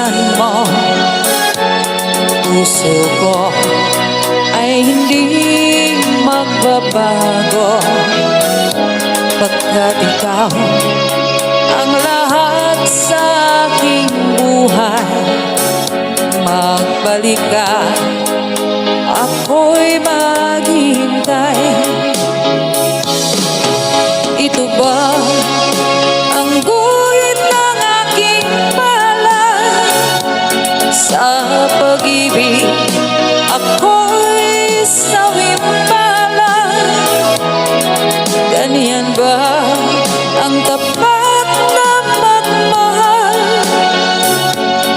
nililisan mo. Puso ko ay hindi magbabago, pagkat ikaw ang lahat sa aking buhay. Magbalik ka, ako'y maghihintay. Ito ba ang guhit ng aking palad? Sa pag-ibig ako'y sawimpalad. Ganyan ba ang tapat na pagmahal?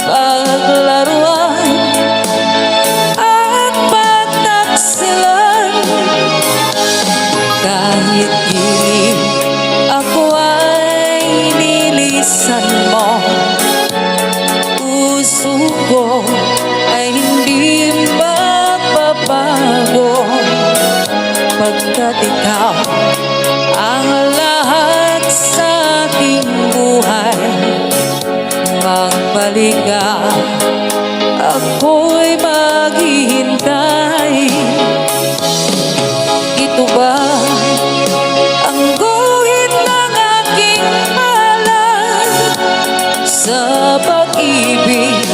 Paglaruan at pagtaksilan. Kahit gilid ako ay nilisan mo, puso ko ay hindi magbabago, pagkat ikaw ang lahat sa aking buhay. Magbalik ka, ako'y maghihintay. Ito ba ang guhit ng aking palad? Sa pag-ibig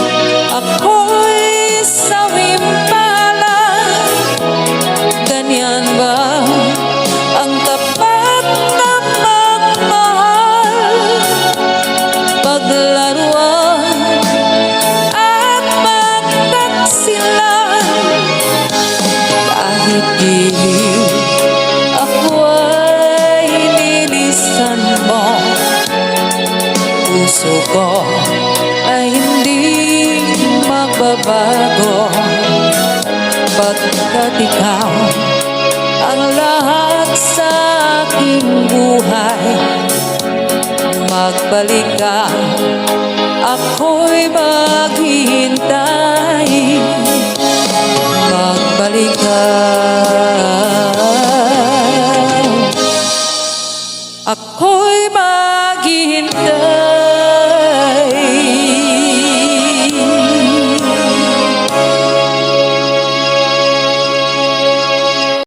ako'y sawimpalad. Ganyan ba ang tapat na pagmahal? Paglaruan at pagtaksilan. Kahit gilid ako ay nilisan mo, puso ko ay hindi magbabago, pagkat ikaw ang lahat sa aking buhay. Magbalik ka, ako'y maghihintay. Magbalik ka, ako'y maghihintay.